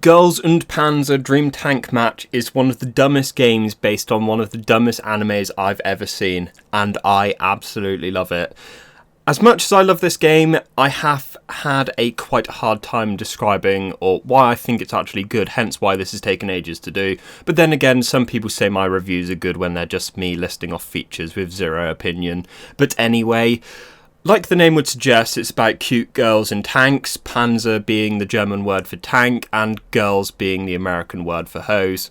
Girls und Panzer Dream Tank Match is one of the dumbest games based on one of the dumbest animes I've ever seen, and I absolutely love it. As much as I love this game, I have had a quite hard time describing or why I think it's actually good, hence why this has taken ages to do. But then again, some people say my reviews are good when they're just me listing off features with zero opinion. But anyway, like the name would suggest, it's about cute girls in tanks, Panzer being the German word for tank, and girls being the American word for hose.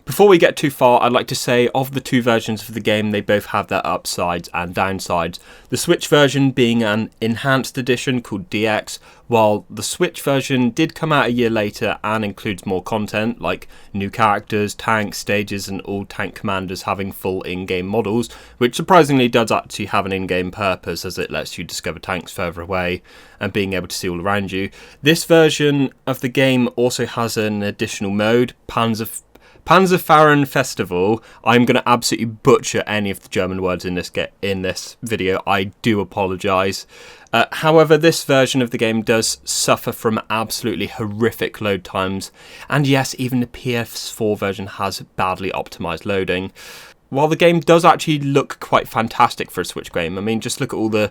Before we get too far, I'd like to say of the two versions of the game, they both have their upsides and downsides. The Switch version being an enhanced edition called DX, while the Switch version did come out a year later and includes more content like new characters, tanks, stages, and all tank commanders having full in-game models, which surprisingly does actually have an in-game purpose as it lets you discover tanks further away and being able to see all around you. This version of the game also has an additional mode, Panzerfahren Festival. I'm going to absolutely butcher any of the German words in this video. I do apologise. However, this version of the game does suffer from absolutely horrific load times. And yes, even the PS4 version has badly optimised loading. While the game does actually look quite fantastic for a Switch game, I mean, just look at all the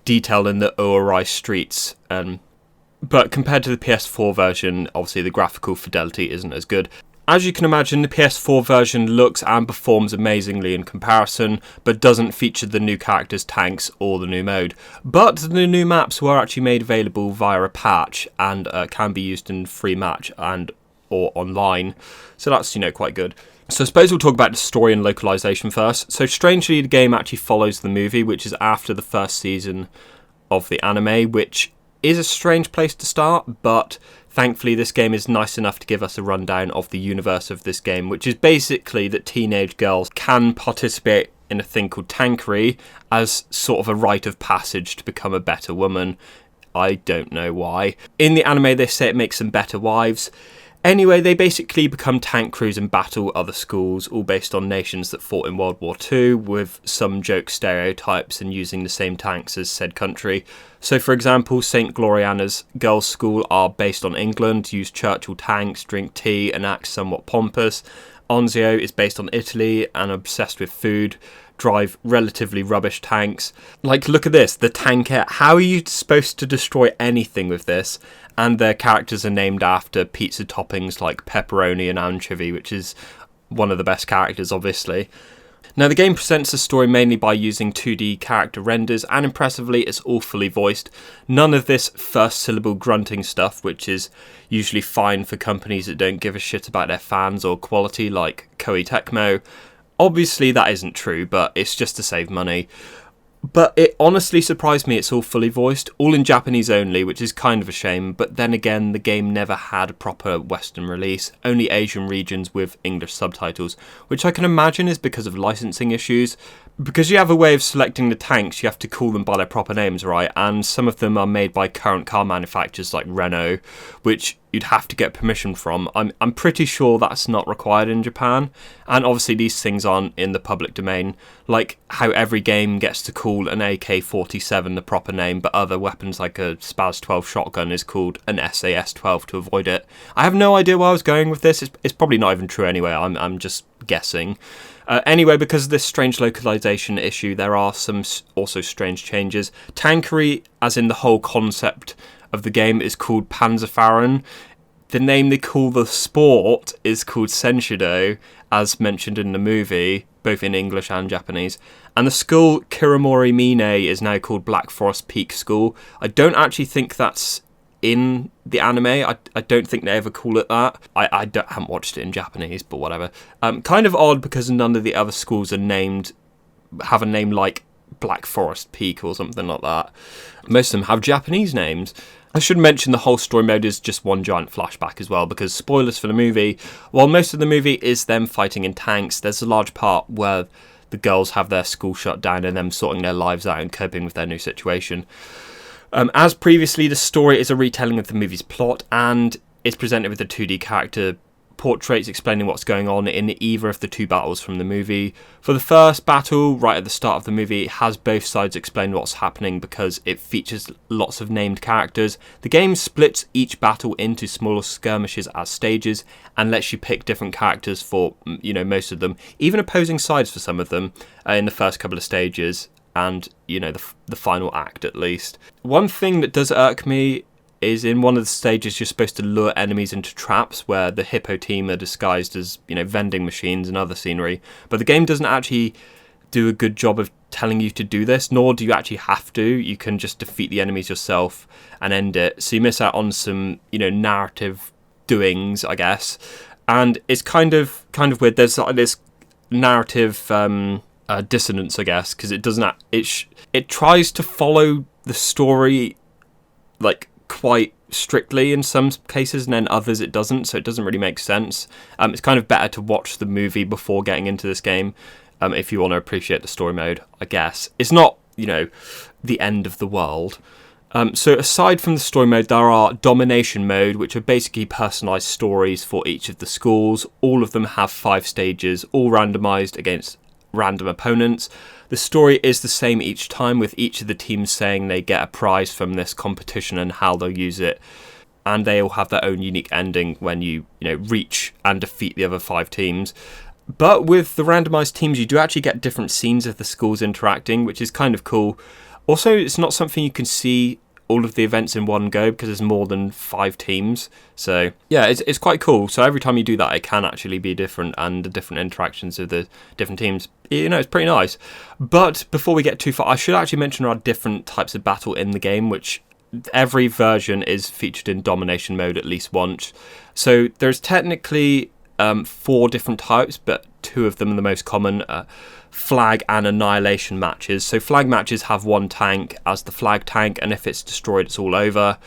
detail in the Ori streets. But compared to the PS4 version, obviously the graphical fidelity isn't as good. As you can imagine, the PS4 version looks and performs amazingly in comparison, but doesn't feature the new characters, tanks, or the new mode. But the new maps were actually made available via a patch and can be used in free match and or online, so that's quite good. So I suppose we'll talk about the story and localization first. So strangely, the game actually follows the movie, which is after the first season of the anime, which is a strange place to start, but thankfully this game is nice enough to give us a rundown of the universe of this game, which is basically that teenage girls can participate in a thing called tankery as sort of a rite of passage to become a better woman. I don't know why. In the anime they say it makes them better wives. Anyway, they basically become tank crews and battle other schools, all based on nations that fought in World War II, with some joke stereotypes and using the same tanks as said country. So for example, St. Gloriana's girls' school are based on England, use Churchill tanks, drink tea and act somewhat pompous. Onzio is based on Italy and obsessed with food, drive relatively rubbish tanks. Like, look at this, the tanker. How are you supposed to destroy anything with this? And their characters are named after pizza toppings like pepperoni and anchovy, which is one of the best characters, obviously. Now, the game presents the story mainly by using 2D character renders, and impressively, it's all fully voiced. None of this first syllable grunting stuff, which is usually fine for companies that don't give a shit about their fans or quality, like Koei Tecmo. Obviously, that isn't true, but it's just to save money. But it honestly surprised me it's all fully voiced, all in Japanese only, which is kind of a shame, but then again, the game never had a proper Western release, only Asian regions with English subtitles, which I can imagine is because of licensing issues. Because you have a way of selecting the tanks, you have to call them by their proper names, right? And some of them are made by current car manufacturers like Renault, which you'd have to get permission from. I'm pretty sure that's not required in Japan, and obviously these things aren't in the public domain, like how every game gets to call an AK-47 the proper name, but other weapons like a Spaz-12 shotgun is called an SAS-12 to avoid it. I have no idea where I was going with this. It's probably not even true anyway. I'm just guessing. Anyway, because of this strange localization issue, there are some also strange changes. Tankery, as in the whole concept of the game, is called Panzerfahren. The name they call the sport is called Senshido, as mentioned in the movie, both in English and Japanese. And the school, Kiramori Mine, is now called Black Forest Peak School. I don't actually think that's in the anime. I don't think they ever call it that. I haven't watched it in Japanese, but whatever. Kind of odd because none of the other schools are have a name like Black Forest Peak or something like that. Most of them have Japanese names. I should mention the whole story mode is just one giant flashback as well, because spoilers for the movie, while most of the movie is them fighting in tanks, there's a large part where the girls have their school shut down and them sorting their lives out and coping with their new situation. As previously, the story is a retelling of the movie's plot and is presented with a 2D character portraits explaining what's going on in either of the two battles from the movie. For the first battle, right at the start of the movie, it has both sides explain what's happening because it features lots of named characters. The game splits each battle into smaller skirmishes as stages and lets you pick different characters for, most of them, even opposing sides for some of them in the first couple of stages and, the final act at least. One thing that does irk me is in one of the stages you're supposed to lure enemies into traps where the hippo team are disguised as, vending machines and other scenery. But the game doesn't actually do a good job of telling you to do this, nor do you actually have to. You can just defeat the enemies yourself and end it. So you miss out on some, narrative doings, I guess. And it's kind of weird. There's like this narrative dissonance, I guess, because it doesn't. It tries to follow the story like quite strictly in some cases, and then others it doesn't, so it doesn't really make sense. It's kind of better to watch the movie before getting into this game if you want to appreciate the story mode, I guess. It's not, the end of the world. So aside from the story mode, there are domination mode, which are basically personalised stories for each of the schools. All of them have 5 stages, all randomised against random opponents. The story is the same each time, with each of the teams saying they get a prize from this competition and how they'll use it, and they all have their own unique ending when you reach and defeat the other 5 teams. But with the randomised teams, you do actually get different scenes of the schools interacting, which is kind of cool. Also, it's not something you can see all of the events in one go because there's more than 5 teams. So yeah, it's quite cool. So every time you do that, it can actually be different, and the different interactions of the different teams, it's pretty nice. But before we get too far, I should actually mention there are different types of battle in the game, which every version is featured in domination mode at least once. So there's technically 4 different types, but 2 of them are the most common. Flag and annihilation matches. So flag matches have one tank as the flag tank, and if it's destroyed, it's all over.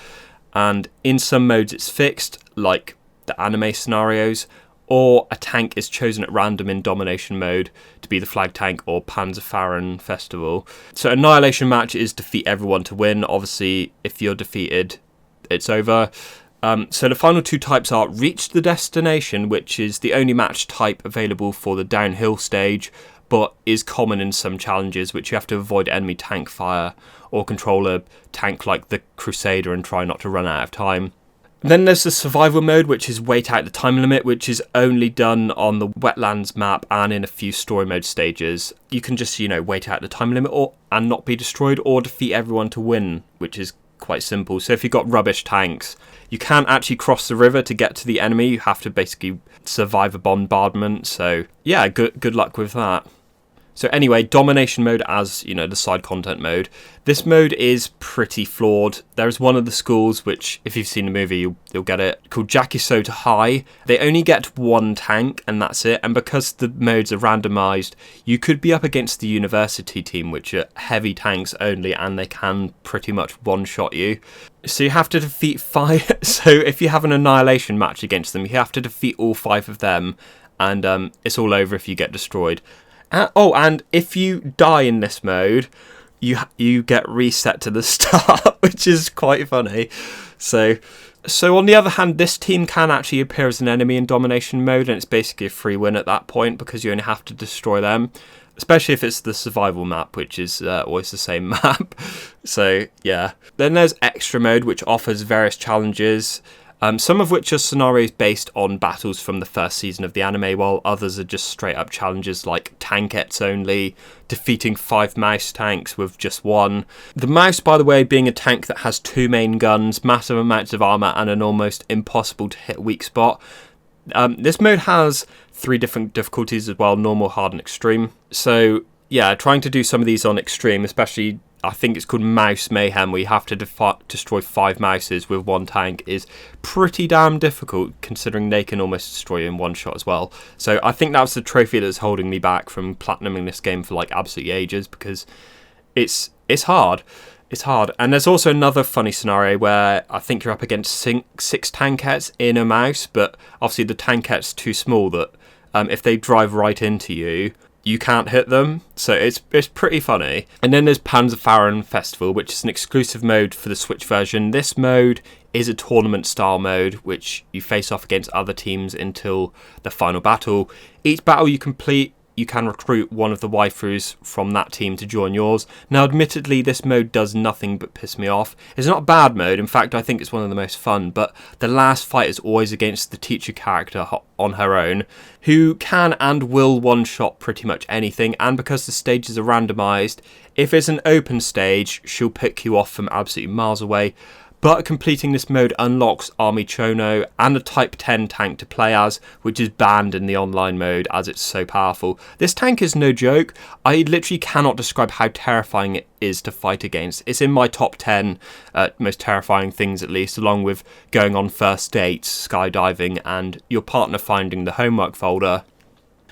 And in some modes it's fixed, like the anime scenarios, or a tank is chosen at random in domination mode to be the flag tank or Panzer Festival. So annihilation match is defeat everyone to win. Obviously, if you're defeated, it's over. So the final 2 types are reach the destination, which is the only match type available for the downhill stage, but is common in some challenges, which you have to avoid enemy tank fire or control a tank like the Crusader and try not to run out of time. Then there's the survival mode, which is wait out the time limit, which is only done on the wetlands map and in a few story mode stages. You can just, wait out the time limit and not be destroyed, or defeat everyone to win, which is quite simple. So if you've got rubbish tanks, you can't actually cross the river to get to the enemy. You have to basically survive a bombardment. So yeah, good luck with that. So anyway, domination mode as, the side content mode. This mode is pretty flawed. There's one of the schools, which if you've seen the movie, you'll get it, called Jakisoto High. They only get 1 tank and that's it. And because the modes are randomised, you could be up against the university team, which are heavy tanks only, and they can pretty much one-shot you. So you have to defeat 5. So if you have an annihilation match against them, you have to defeat all 5 of them, and it's all over if you get destroyed. And if you die in this mode, you get reset to the start, which is quite funny. So on the other hand, this team can actually appear as an enemy in domination mode, and it's basically a free win at that point because you only have to destroy them, especially if it's the survival map, which is always the same map. So yeah. Then there's extra mode, which offers various challenges. Some of which are scenarios based on battles from the first season of the anime, while others are just straight up challenges like tankettes only, defeating 5 mouse tanks with just 1. The mouse, by the way, being a tank that has 2 main guns, massive amounts of armour, and an almost impossible to hit weak spot. This mode has 3 different difficulties as well, normal, hard and extreme. So yeah, trying to do some of these on extreme, especially I think it's called Mouse Mayhem, where you have to destroy 5 mouses with 1 tank, is pretty damn difficult, considering they can almost destroy you in 1 shot as well. So I think that was the trophy that's holding me back from platinuming this game for absolutely ages, because it's hard. It's hard. And there's also another funny scenario where I think you're up against 6 tankettes in a mouse, but obviously the tankette's too small that if they drive right into you, you can't hit them, so it's pretty funny. And then there's Panzer Festival, which is an exclusive mode for the Switch version. This mode is a tournament style mode, which you face off against other teams until the final battle. Each battle you complete, you can recruit one of the waifus from that team to join yours. Now, admittedly, this mode does nothing but piss me off. It's not a bad mode, in fact, I think it's one of the most fun, but the last fight is always against the teacher character on her own, who can and will one-shot pretty much anything, and because the stages are randomised, if it's an open stage, she'll pick you off from absolutely miles away. But completing this mode unlocks Army Chono and a Type 10 tank to play as, which is banned in the online mode as it's so powerful. This tank is no joke. I literally cannot describe how terrifying it is to fight against. It's in my top 10 most terrifying things, at least, along with going on first dates, skydiving, and your partner finding the homework folder.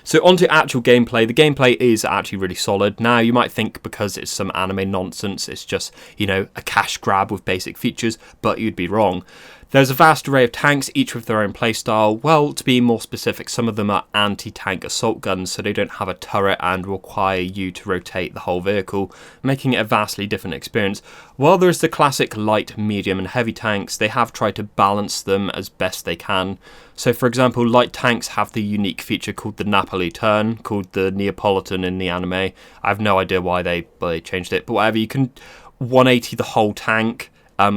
So on to actual gameplay. The gameplay is actually really solid. Now, you might think because it's some anime nonsense, it's just, a cash grab with basic features, but you'd be wrong. There's a vast array of tanks, each with their own playstyle. Well, to be more specific, some of them are anti-tank assault guns, so they don't have a turret and require you to rotate the whole vehicle, making it a vastly different experience. While there's the classic light, medium and heavy tanks, they have tried to balance them as best they can. So for example, light tanks have the unique feature called the Napoli turn, called the Neapolitan in the anime. I have no idea why they changed it, but whatever, you can 180 the whole tank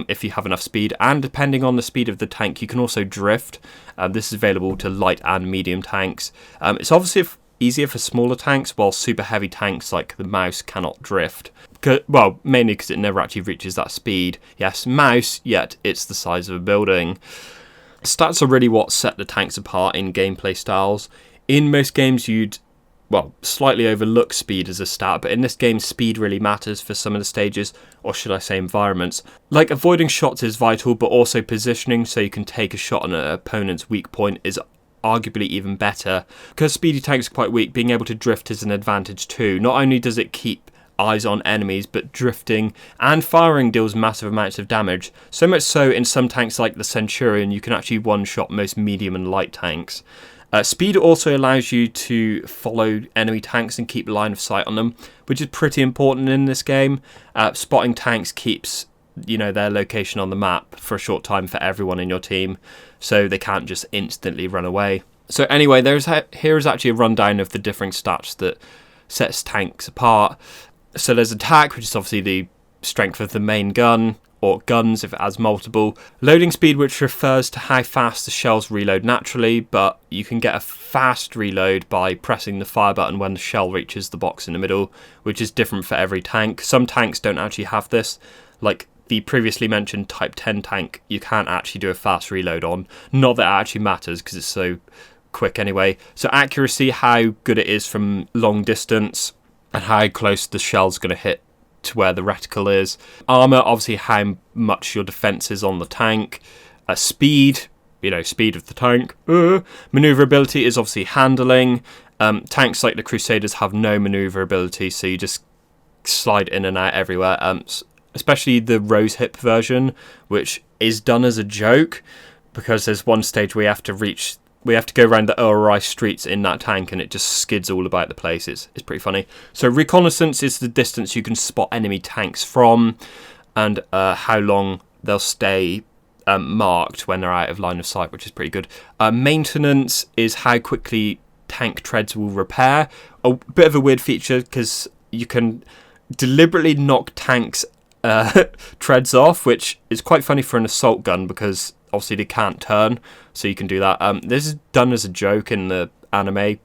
if you have enough speed, and depending on the speed of the tank, you can also drift. This is available to light and medium tanks. It's obviously easier for smaller tanks, while super heavy tanks like the Mouse cannot drift. Well, mainly because it never actually reaches that speed. Yes, Mouse, yet it's the size of a building. Stats are really what set the tanks apart in gameplay styles. In most games you'd slightly overlook speed as a stat, but in this game speed really matters for some of the stages, or should I say environments. Like, avoiding shots is vital, but also positioning so you can take a shot on an opponent's weak point is arguably even better. Because speedy tanks are quite weak, being able to drift is an advantage too. Not only does it keep eyes on enemies, but drifting and firing deals massive amounts of damage. So much so, in some tanks like the Centurion, you can actually one-shot most medium and light tanks. Speed also allows you to follow enemy tanks and keep line of sight on them, which is pretty important in this game. Spotting tanks keeps their location on the map for a short time for everyone in your team, so they can't just instantly run away. So anyway, here is actually a rundown of the different stats that sets tanks apart. So there's attack, which is obviously the strength of the main gun, or guns if it has multiple. Loading speed, which refers to how fast the shells reload naturally, but you can get a fast reload by pressing the fire button when the shell reaches the box in the middle, which is different for every tank. Some tanks don't actually have this, like the previously mentioned Type 10 tank, you can't actually do a fast reload on. Not that it actually matters because it's so quick anyway. So accuracy, how good it is from long distance, and how close the shell's going to hit to where the reticle is. Armor, obviously how much your defense is on the tank. Speed, speed of the tank. Maneuverability is obviously handling. Tanks like the Crusaders have no maneuverability, so you just slide in and out everywhere. Especially the rose hip version, which is done as a joke, because there's one stage where we have to go around the ORI streets in that tank and it just skids all about the place. It's pretty funny. So reconnaissance is the distance you can spot enemy tanks from, and how long they'll stay marked when they're out of line of sight, which is pretty good. Maintenance is how quickly tank treads will repair. A bit of a weird feature because you can deliberately knock tanks treads off, which is quite funny for an assault gun because obviously they can't turn, so you can do that. This is done as a joke in the anime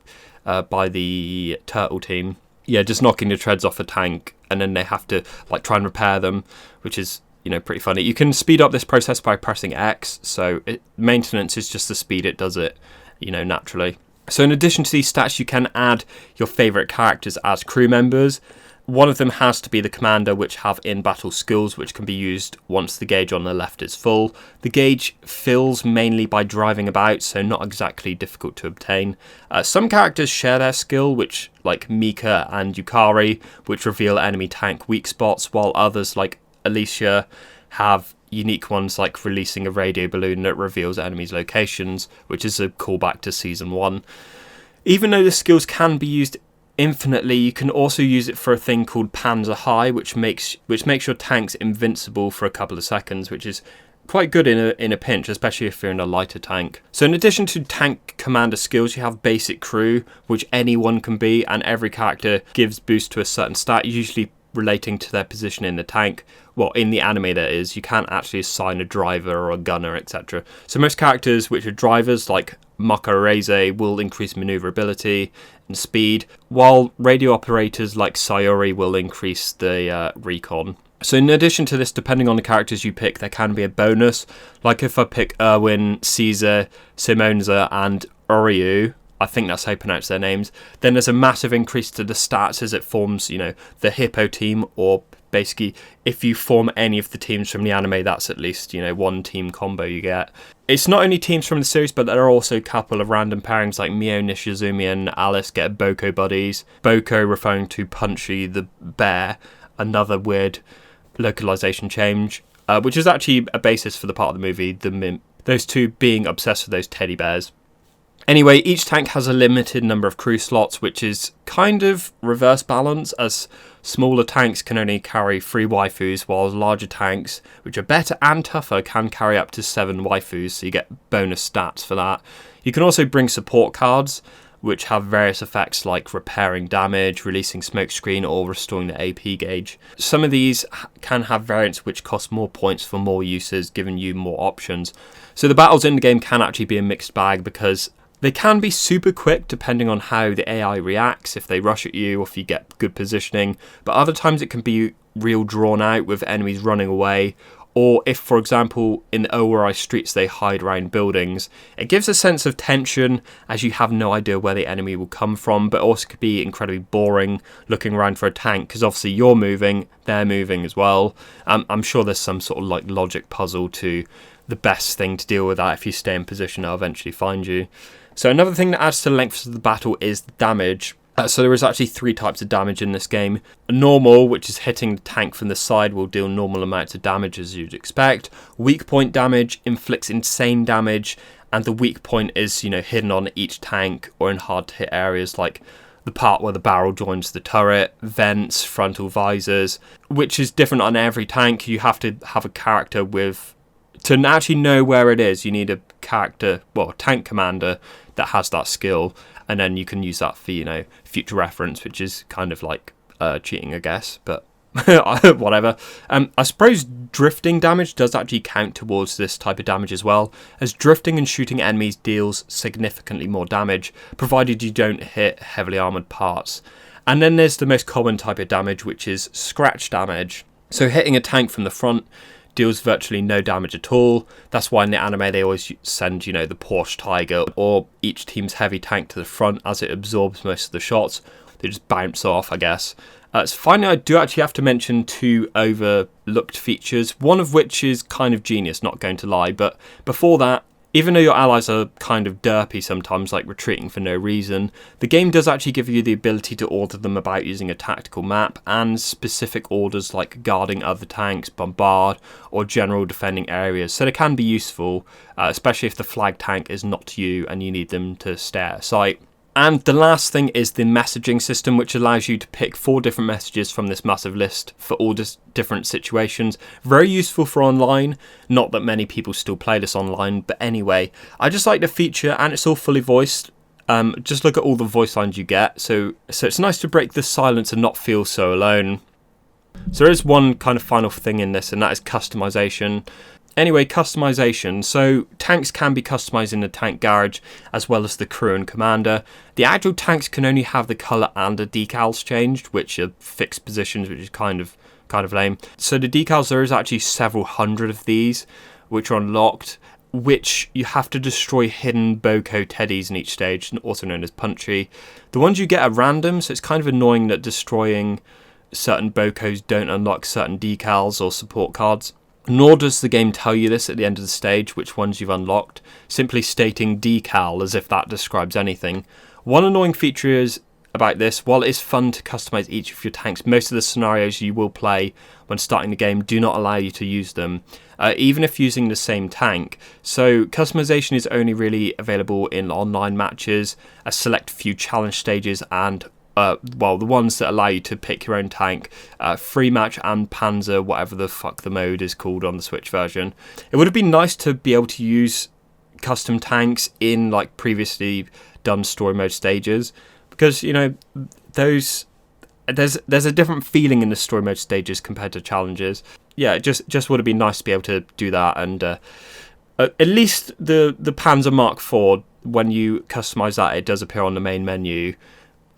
by the turtle team. Yeah, just knocking the treads off a tank, and then they have to try and repair them, which is pretty funny. You can speed up this process by pressing X, so maintenance is just the speed it does it, naturally. So in addition to these stats, you can add your favourite characters as crew members. One of them has to be the commander, which have in-battle skills which can be used once the gauge on the left is full. The gauge fills mainly by driving about, so not exactly difficult to obtain. Some characters share their skill, which like Mika and Yukari, which reveal enemy tank weak spots, while others like Alicia have unique ones like releasing a radio balloon that reveals enemies' locations, which is a callback to Season 1. Even though the skills can be used infinitely, you can also use it for a thing called Panzer High, which makes your tanks invincible for a couple of seconds, which is quite good in a pinch, especially if you're in a lighter tank. So in addition to tank commander skills, you have basic crew, which anyone can be, and every character gives boost to a certain stat, usually relating to their position in the tank. Well, in the anime that is, you can't actually assign a driver or a gunner, etc. So most characters which are drivers, like Makareze, will increase maneuverability and speed, while radio operators like Sayori will increase the recon. So in addition to this, depending on the characters you pick, there can be a bonus. Like if I pick Erwin, Caesar, Simonza and Oryu, I think that's how you pronounce their names, then there's a massive increase to the stats as it forms, the Hippo team, or basically if you form any of the teams from the anime, that's at least, one team combo you get. It's not only teams from the series, but there are also a couple of random pairings like Mio, Nishizumi and Alice get Boko buddies. Boko referring to Punchy the bear, another weird localization change, which is actually a basis for the part of the movie, those two being obsessed with those teddy bears. Anyway, each tank has a limited number of crew slots, which is kind of reverse balance, as smaller tanks can only carry 3 waifus, while larger tanks, which are better and tougher, can carry up to 7 waifus, so you get bonus stats for that. You can also bring support cards, which have various effects like repairing damage, releasing smokescreen, or restoring the AP gauge. Some of these can have variants which cost more points for more uses, giving you more options. So the battles in the game can actually be a mixed bag, because they can be super quick depending on how the AI reacts, if they rush at you or if you get good positioning, but other times it can be real drawn out with enemies running away, or if, for example, in the Owari streets they hide around buildings. It gives a sense of tension as you have no idea where the enemy will come from, but also could be incredibly boring looking around for a tank, because obviously you're moving, they're moving as well. I'm sure there's some sort of like logic puzzle to the best thing to deal with that. If you stay in position, they'll eventually find you. So another thing that adds to the length of the battle is the damage. So there is actually 3 types of damage in this game. Normal, which is hitting the tank from the side, will deal normal amounts of damage as you'd expect. Weak point damage inflicts insane damage, and the weak point is, hidden on each tank or in hard to hit areas like the part where the barrel joins the turret, vents, frontal visors, which is different on every tank. You have to have a character to actually know where it is, you need a tank commander that has that skill, and then you can use that for, future reference, which is kind of like cheating, I guess, but whatever. I suppose drifting damage does actually count towards this type of damage as well, as drifting and shooting enemies deals significantly more damage, provided you don't hit heavily armoured parts. And then there's the most common type of damage, which is scratch damage. So hitting a tank from the front deals virtually no damage at all. That's why in the anime they always send, the Porsche Tiger or each team's heavy tank to the front, as it absorbs most of the shots. They just bounce off, I guess. So finally, I do actually have to mention 2 overlooked features, one of which is kind of genius, not going to lie. But before that, even though your allies are kind of derpy sometimes, like retreating for no reason, the game does actually give you the ability to order them about using a tactical map, and specific orders like guarding other tanks, bombard, or general defending areas. So they can be useful, especially if the flag tank is not you and you need them to stay out of sight. And the last thing is the messaging system, which allows you to pick 4 different messages from this massive list for all different situations. Very useful for online. Not that many people still play this online, but anyway, I just like the feature, and it's all fully voiced. Just look at all the voice lines you get. So it's nice to break the silence and not feel so alone. So there is one kind of final thing in this, and that is customization. Anyway, customization. So tanks can be customized in the tank garage, as well as the crew and commander. The actual tanks can only have the colour and the decals changed, which are fixed positions, which is kind of lame. So the decals, there is actually several hundred of these, which are unlocked, which you have to destroy hidden Boko teddies in each stage, also known as Punchy. The ones you get are random, so it's kind of annoying that destroying certain Bokos don't unlock certain decals or support cards. Nor does the game tell you this at the end of the stage, which ones you've unlocked, simply stating decal as if that describes anything. One annoying feature is about this, while it is fun to customize each of your tanks, most of the scenarios you will play when starting the game do not allow you to use them, even if using the same tank. So customization is only really available in online matches, a select few challenge stages, and well, the ones that allow you to pick your own tank, free match and Panzer, whatever the fuck the mode is called on the Switch version. It would have been nice to be able to use custom tanks in like previously done story mode stages, because you know there's a different feeling in the story mode stages compared to challenges. Yeah, it just would have been nice to be able to do that, and at least the Panzer Mark IV, when you customize that, it does appear on the main menu,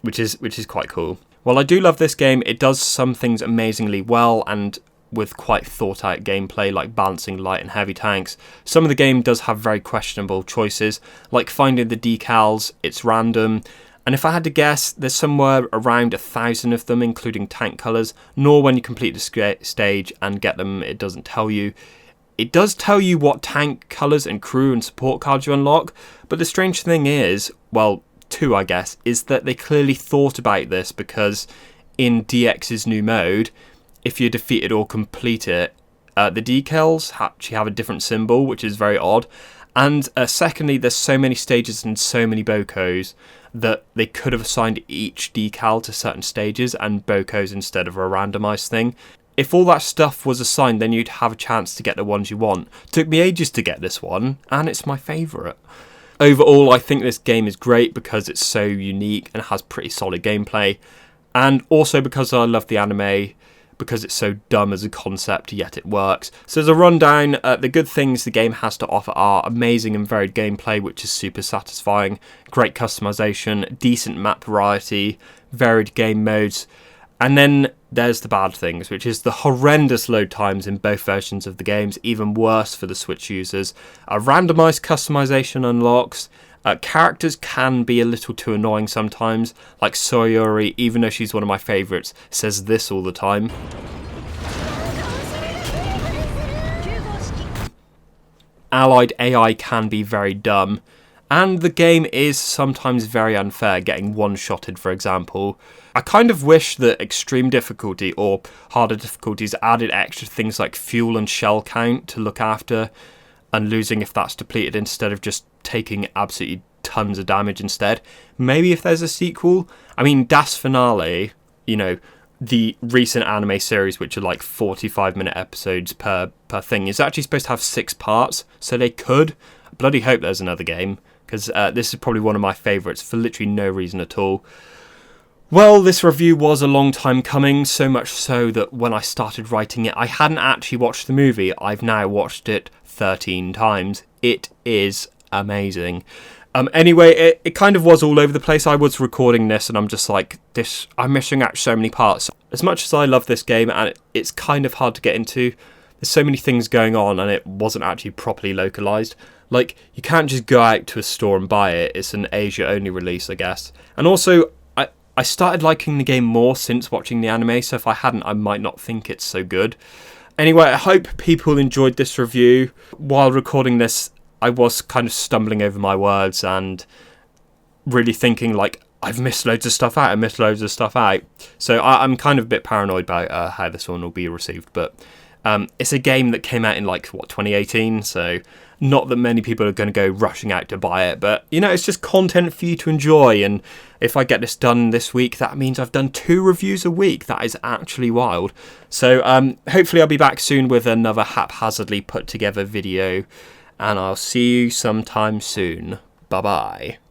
which is quite cool. While I do love this game, it does some things amazingly well and with quite thought out gameplay, like balancing light and heavy tanks. Some of the game does have very questionable choices, like finding the decals. It's random, and if I had to guess, there's somewhere around 1,000 of them, including tank colours. Nor when you complete the stage and get them, it doesn't tell you. It does tell you what tank colours and crew and support cards you unlock, but the strange thing is, well, two I guess, is that they clearly thought about this, because in DX's new mode, if you defeat it or complete it, the decals actually have a different symbol, which is very odd. And secondly, there's so many stages and so many Bocos that they could have assigned each decal to certain stages and Bocos instead of a randomised thing. If all that stuff was assigned, then you'd have a chance to get the ones you want. Took me ages to get this one, and it's my favourite. Overall, I think this game is great because it's so unique and has pretty solid gameplay, and also because I love the anime, because it's so dumb as a concept, yet it works. So as a rundown, the good things the game has to offer are amazing and varied gameplay, which is super satisfying, great customization, decent map variety, varied game modes, and then there's the bad things, which is the horrendous load times in both versions of the games, even worse for the Switch users. Randomised customization unlocks. Characters can be a little too annoying sometimes, like Soyori, even though she's one of my favourites, says this all the time. Allied AI can be very dumb, and the game is sometimes very unfair, getting one-shotted, for example. I kind of wish that extreme difficulty or harder difficulties added extra things like fuel and shell count to look after, and losing if that's depleted, instead of just taking absolutely tons of damage instead. Maybe if there's a sequel. I mean, Das Finale, you know, the recent anime series, which are like 45-minute episodes per thing, is actually supposed to have 6 parts, so they could. I bloody hope there's another game, because this is probably one of my favourites for literally no reason at all. Well, this review was a long time coming, so much so that when I started writing it, I hadn't actually watched the movie. I've now watched it 13 times. It is amazing. Anyway, it kind of was all over the place. I was recording this and I'm just like, I'm missing out so many parts. As much as I love this game, and it's kind of hard to get into, there's so many things going on and it wasn't actually properly localised. Like, you can't just go out to a store and buy it. It's an Asia-only release, I guess. And also, I started liking the game more since watching the anime, so if I hadn't, I might not think it's so good. Anyway, I hope people enjoyed this review. While recording this, I was kind of stumbling over my words and really thinking, like, I've missed loads of stuff out, So I'm kind of a bit paranoid about how this one will be received, but it's a game that came out in, 2018, so not that many people are going to go rushing out to buy it, but, it's just content for you to enjoy, and if I get this done this week, that means I've done 2 reviews a week. That is actually wild. So hopefully I'll be back soon with another haphazardly put together video, and I'll see you sometime soon. Bye-bye.